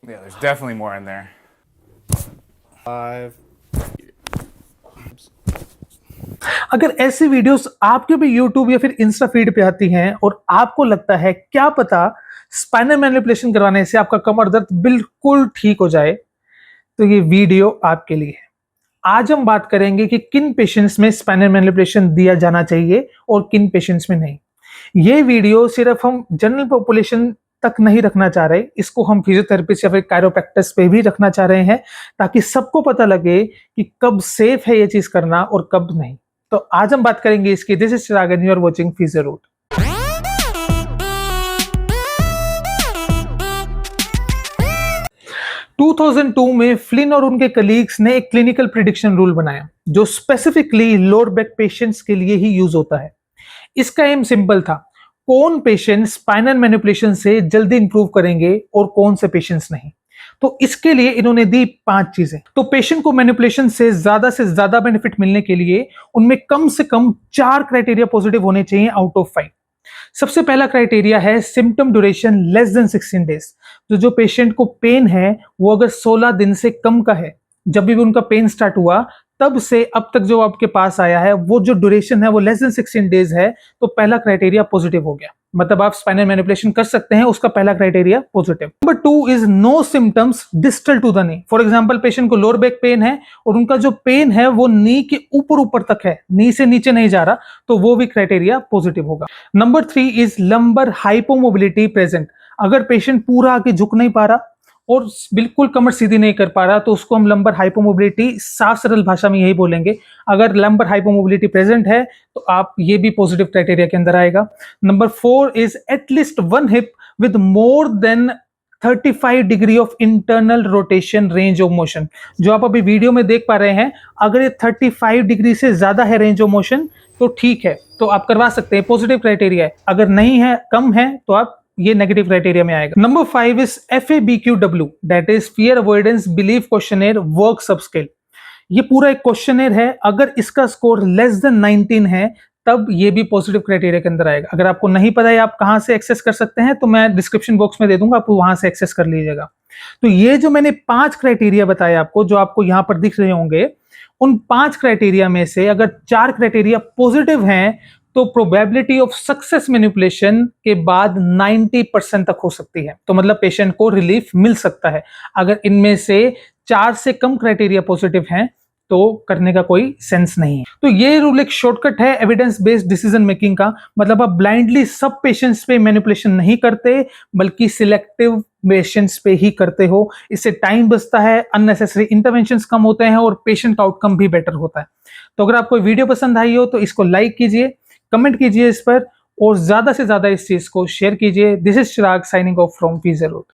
Yeah, there's definitely more in there. 5. अगर ऐसी videos आपके भी YouTube या फिर इंस्टा फीड पे आती हैं और आपको लगता है क्या पता स्पाइनल मैनिपुलेशन करवाने से आपका कमर दर्द बिल्कुल ठीक हो जाए, तो ये वीडियो आपके लिए है। आज हम बात करेंगे कि किन पेशेंट्स में स्पाइनल मैनिपुलेशन दिया जाना चाहिए और किन पेशेंट्स में नहीं। ये वीडियो सिर्फ हम जनरल पॉपुलेशन तक नहीं रखना चाह रहे, इसको हम फिजियोथेरेपिस्ट या फिर कायरोप्रैक्टिस पे भी रखना चाह रहे हैं, ताकि सबको पता लगे कि कब सेफ है ये चीज करना और कब नहीं। तो आज हम बात करेंगे इसकी। This is Chirag and you are watching Physio Root. 2002 में फ्लिन और उनके कलीग्स ने एक क्लिनिकल प्रिडिक्शन रूल बनाया जो स्पेसिफिकली लोअर बैक पेशेंट्स के लिए ही यूज होता है। इसका एम सिंपल था, कौन पेशेंट स्पाइनल मैनिपुलेशन से जल्दी इंप्रूव करेंगे और कौन से पेशेंट्स नहीं। तो इसके लिए इन्होंने दी 5 चीजें। तो पेशेंट को मैनिपुलेशन से ज्यादा बेनिफिट मिलने के लिए उनमें कम से कम 4 क्राइटेरिया पॉजिटिव होने चाहिए आउट ऑफ 5। सबसे पहला क्राइटेरिया है symptom duration less than 16 days. तो जो पेशेंट को पेन है वो अगर 16 दिन से कम का है, जब भी उनका पेन स्टार्ट हुआ तब से अब तक जो आपके पास आया है वो जो ड्यूरेशन है वो लेस देन 16 डेज है, तो पहला क्राइटेरिया पॉजिटिव हो गया। मतलब आप स्पाइनल मैनिपुलेशन कर सकते हैं, उसका पहला criteria positive. Number 2 is no symptoms distal to the knee. For example patient को लोअर बैक पेन है और उनका जो पेन है वो नी के ऊपर तक है, नी से नीचे नहीं जा रहा, तो वो भी क्राइटेरिया पॉजिटिव होगा। Number 3 is lumbar hypomobility present. अगर पेशेंट पूरा आगे झुक नहीं पा रहा और बिल्कुल कमर सीधी नहीं कर पा रहा, तो उसको हम लंबर हाइपोमोबिलिटी, साफ सरल भाषा में यही बोलेंगे। अगर लंबर हाइपोमोबिलिटी प्रेजेंट है तो आप ये भी पॉजिटिव क्राइटेरिया के अंदर आएगा। Number 4 is at least 1 hip with more than 35 degree of internal rotation range of motion. जो आप अभी वीडियो में देख पा रहे हैं, अगर ये 35 डिग्री से ज्यादा है रेंज ऑफ मोशन तो ठीक है, तो आप करवा सकते हैं, पॉजिटिव क्राइटेरिया है। अगर नहीं है, कम है, तो आप ये नेगेटिव क्राइटेरिया में आएगा। Number 5 is FABQW, that is fear avoidance belief questionnaire work सब स्केल। ये पूरा एक क्वेश्चनेयर है, अगर इसका स्कोर लेस देन 19 है तब ये भी पॉजिटिव क्राइटेरिया के अंदर आएगा। अगर आपको नहीं पता है आप कहां से एक्सेस कर सकते हैं, तो मैं डिस्क्रिप्शन बॉक्स में दे दूंगा, आप वहां से एक्सेस कर लीजिएगा। तो ये जो मैंने 5 क्राइटेरिया बताए आपको, जो आपको यहां पर दिख रहे होंगे, उन 5 क्राइटेरिया में से अगर 4 क्राइटेरिया पॉजिटिव हैं तो प्रोबेबिलिटी ऑफ सक्सेस मैनिपुलेशन के बाद 90% तक हो सकती है। तो मतलब पेशेंट को रिलीफ मिल सकता है। अगर इनमें से 4 से कम क्राइटेरिया पॉजिटिव हैं तो करने का कोई सेंस नहीं है। तो ये रूल एक शॉर्टकट है एविडेंस बेस्ड डिसीजन मेकिंग का। मतलब आप ब्लाइंडली सब पेशेंट्स पे मैनिपुलेशन नहीं करते, बल्कि सिलेक्टिव पेशेंट्स पे ही करते हो। इससे टाइम बचता है, अननेसेसरी इंटरवेंशंस कम होते हैं और पेशेंट का आउटकम भी बेटर होता है। तो अगर आपको वीडियो पसंद आई हो तो इसको लाइक कीजिए, कमेंट कीजिए इस पर, और ज्यादा से ज्यादा इस चीज को शेयर कीजिए। This is Chirag signing off from Physio root.